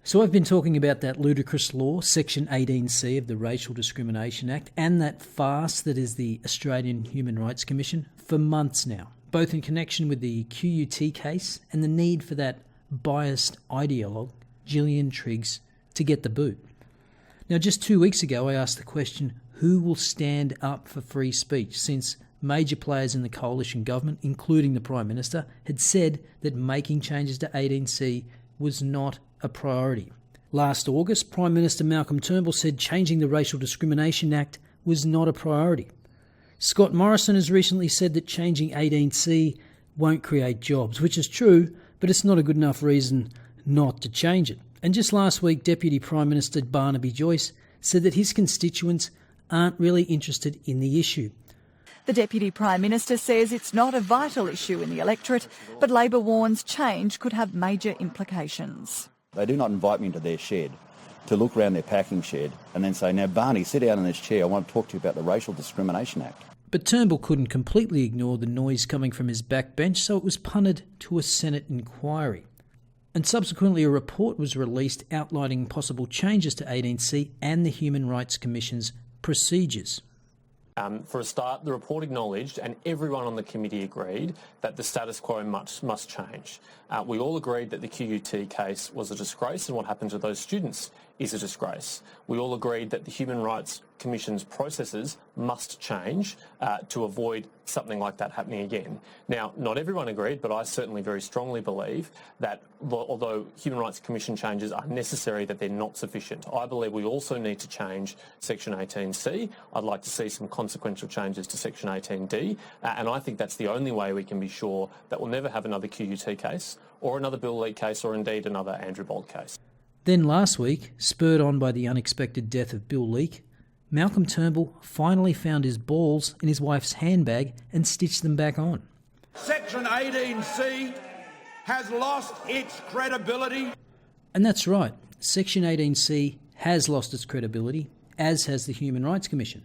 So I've been talking about that ludicrous law, Section 18C of the Racial Discrimination Act, and that farce that is the Australian Human Rights Commission for months now, both in connection with the QUT case and the need for that biased ideologue, Gillian Triggs, to get the boot. Now, just 2 weeks ago, I asked the question, who will stand up for free speech, since major players in the coalition government, including the Prime Minister, had said that making changes to 18C was not a priority. Last August, Prime Minister Malcolm Turnbull said changing the Racial Discrimination Act was not a priority. Scott Morrison has recently said that changing 18C won't create jobs, which is true, but it's not a good enough reason not to change it. And just last week, Deputy Prime Minister Barnaby Joyce said that his constituents aren't really interested in the issue. The Deputy Prime Minister says it's not a vital issue in the electorate, but Labor warns change could have major implications. They do not invite me into their shed to look around their packing shed and then say, now Barney, sit down in this chair, I want to talk to you about the Racial Discrimination Act. But Turnbull couldn't completely ignore the noise coming from his backbench, so it was punted to a Senate inquiry. And subsequently a report was released outlining possible changes to 18C and the Human Rights Commission's procedures. For a start, the report acknowledged, and everyone on the committee agreed, that the status quo must change. We all agreed that the QUT case was a disgrace, and what happened to those students is a disgrace. We all agreed that the Human Rights Commission's processes must change to avoid something like that happening again. Now, not everyone agreed, but I certainly very strongly believe that although Human Rights Commission changes are necessary, that they're not sufficient. I believe we also need to change Section 18C. I'd like to see some consequential changes to Section 18D, and I think that's the only way we can be sure that we'll never have another QUT case or another Bill Leak case or indeed another Andrew Bolt case. Then last week, spurred on by the unexpected death of Bill Leak, Malcolm Turnbull finally found his balls in his wife's handbag and stitched them back on. Section 18C has lost its credibility. And that's right, Section 18C has lost its credibility, as has the Human Rights Commission.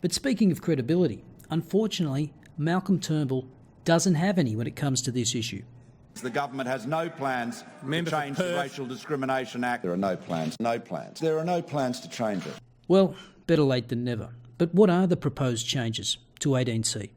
But speaking of credibility, unfortunately, Malcolm Turnbull doesn't have any when it comes to this issue. The government has no plans to change the Racial Discrimination Act. There are no plans. There are no plans to change it. Well, better late than never. But what are the proposed changes to 18C?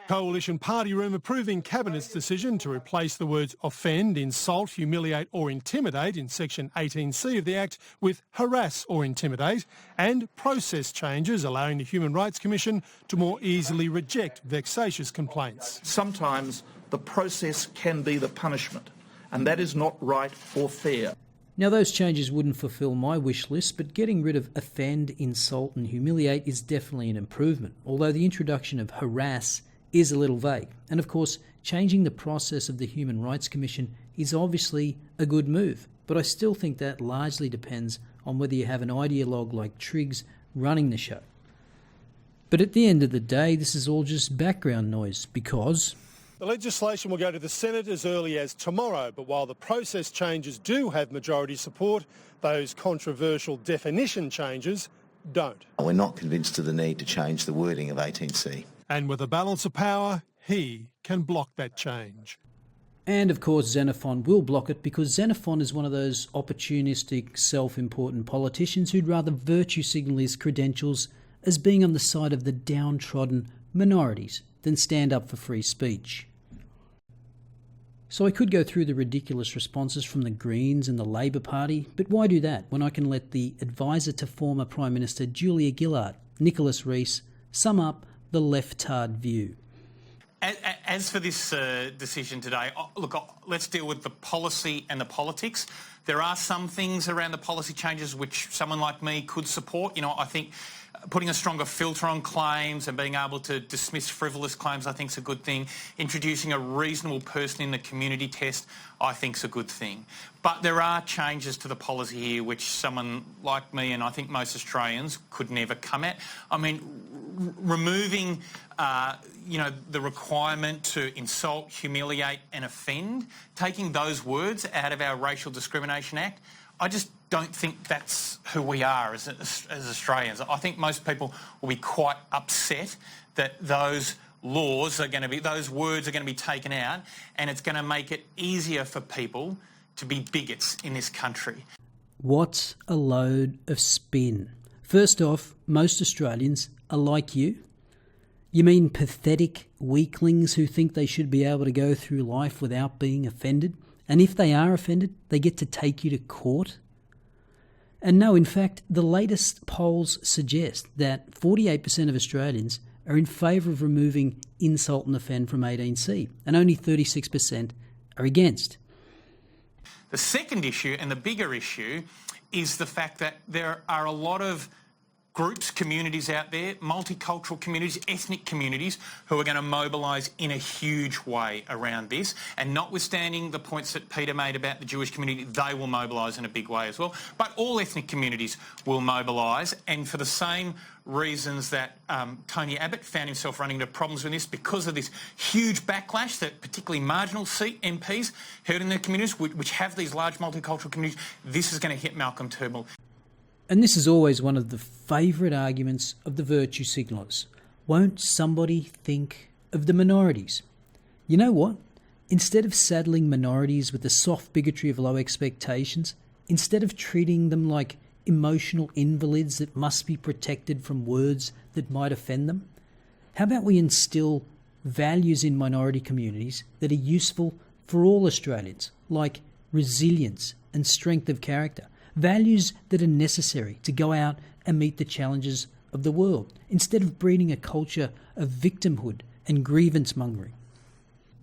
Coalition Party Room approving Cabinet's decision to replace the words offend, insult, humiliate or intimidate in Section 18C of the Act with harass or intimidate, and process changes allowing the Human Rights Commission to more easily reject vexatious complaints. Sometimes the process can be the punishment, and that is not right or fair. Now, those changes wouldn't fulfil my wish list, but getting rid of offend, insult and humiliate is definitely an improvement, although the introduction of harass is a little vague. And of course, changing the process of the Human Rights Commission is obviously a good move, but I still think that largely depends on whether you have an ideologue like Triggs running the show. But at the end of the day, this is all just background noise, because the legislation will go to the Senate as early as tomorrow, but while the process changes do have majority support, those controversial definition changes don't. We're not convinced of the need to change the wording of 18C. And with a balance of power, he can block that change. And of course Xenophon will block it, because Xenophon is one of those opportunistic, self-important politicians who'd rather virtue signal his credentials as being on the side of the downtrodden minorities than stand up for free speech. So I could go through the ridiculous responses from the Greens and the Labor Party, but why do that when I can let the advisor to former Prime Minister Julia Gillard, Nicholas Rees, sum up the leftard view? As for this decision today, look, let's deal with the policy and the politics. There are some things around the policy changes which someone like me could support. I think putting a stronger filter on claims and being able to dismiss frivolous claims, I think is a good thing. Introducing a reasonable person in the community test, I think is a good thing. But there are changes to the policy here which someone like me and I think most Australians could never come at. I mean, removing, the requirement to insult, humiliate and offend, taking those words out of our Racial Discrimination Act, I just don't think that's who we are as Australians. I think most people will be quite upset that those words are going to be taken out, and it's going to make it easier for people to be bigots in this country. What a load of spin. First off, most Australians are like you. You mean pathetic weaklings who think they should be able to go through life without being offended? And if they are offended, they get to take you to court? And no, in fact, the latest polls suggest that 48% of Australians are in favour of removing insult and offend from 18C, and only 36% are against. The second issue, and the bigger issue, is the fact that there are a lot of groups, communities out there, multicultural communities, ethnic communities, who are going to mobilise in a huge way around this. And notwithstanding the points that Peter made about the Jewish community, they will mobilise in a big way as well. But all ethnic communities will mobilise, and for the same reasons that Tony Abbott found himself running into problems with this, because of this huge backlash that particularly marginal seat MPs heard in their communities, which have these large multicultural communities, this is going to hit Malcolm Turnbull. And this is always one of the favourite arguments of the virtue signallers. Won't somebody think of the minorities? You know what? Instead of saddling minorities with the soft bigotry of low expectations, instead of treating them like emotional invalids that must be protected from words that might offend them, how about we instill values in minority communities that are useful for all Australians, like resilience and strength of character? Values that are necessary to go out and meet the challenges of the world, instead of breeding a culture of victimhood and grievance mongering.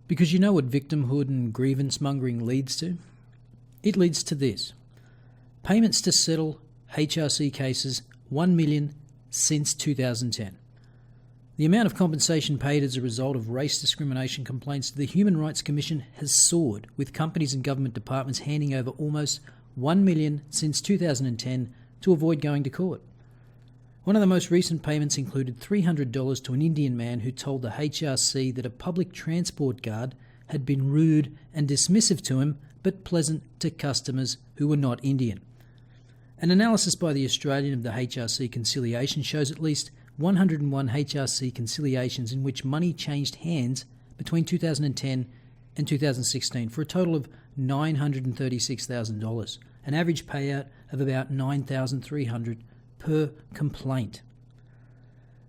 Because you know what victimhood and grievance mongering leads to? It leads to this. Payments to settle HRC cases, 1 million since 2010. The amount of compensation paid as a result of race discrimination complaints to the Human Rights Commission has soared, with companies and government departments handing over almost 1 million since 2010 to avoid going to court. One of the most recent payments included $300 to an Indian man who told the HRC that a public transport guard had been rude and dismissive to him, but pleasant to customers who were not Indian. An analysis by the Australian of the HRC conciliation shows at least 101 HRC conciliations in which money changed hands between 2010 and 2016 for a total of $936,000, an average payout of about $9,300 per complaint.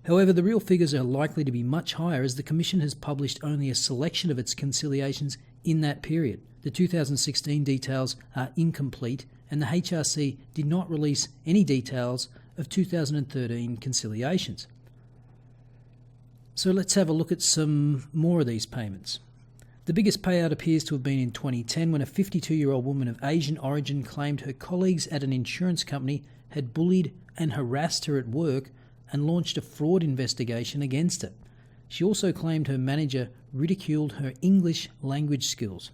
However, the real figures are likely to be much higher, as the Commission has published only a selection of its conciliations in that period. The 2016 details are incomplete, and the HRC did not release any details of 2013 conciliations. So let's have a look at some more of these payments. The biggest payout appears to have been in 2010, when a 52-year-old woman of Asian origin claimed her colleagues at an insurance company had bullied and harassed her at work and launched a fraud investigation against her. She also claimed her manager ridiculed her English language skills.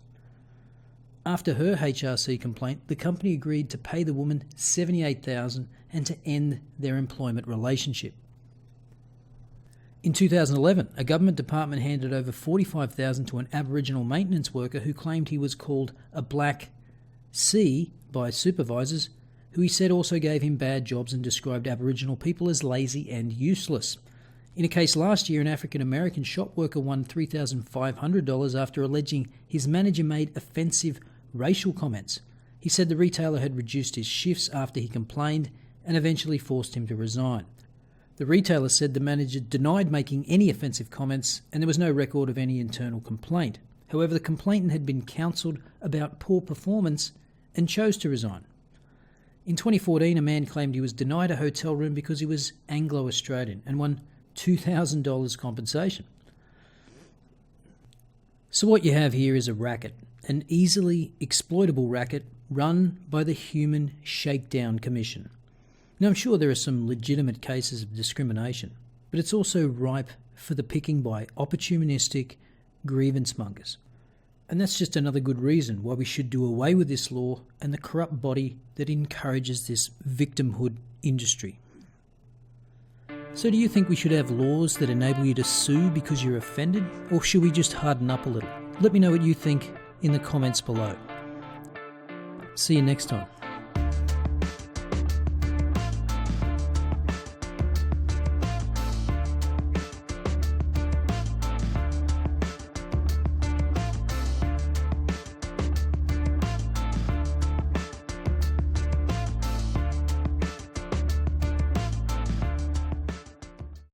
After her HRC complaint, the company agreed to pay the woman $78,000 and to end their employment relationship. In 2011, a government department handed over $45,000 to an Aboriginal maintenance worker who claimed he was called a black C by supervisors, who he said also gave him bad jobs and described Aboriginal people as lazy and useless. In a case last year, an African-American shop worker won $3,500 after alleging his manager made offensive racial comments. He said the retailer had reduced his shifts after he complained and eventually forced him to resign. The retailer said the manager denied making any offensive comments and there was no record of any internal complaint. However, the complainant had been counselled about poor performance and chose to resign. In 2014, a man claimed he was denied a hotel room because he was Anglo-Australian and won $2,000 compensation. So what you have here is a racket, an easily exploitable racket run by the Human Shakedown Commission. Now, I'm sure there are some legitimate cases of discrimination, but it's also ripe for the picking by opportunistic grievance mongers. And that's just another good reason why we should do away with this law and the corrupt body that encourages this victimhood industry. So do you think we should have laws that enable you to sue because you're offended, or should we just harden up a little? Let me know what you think in the comments below. See you next time.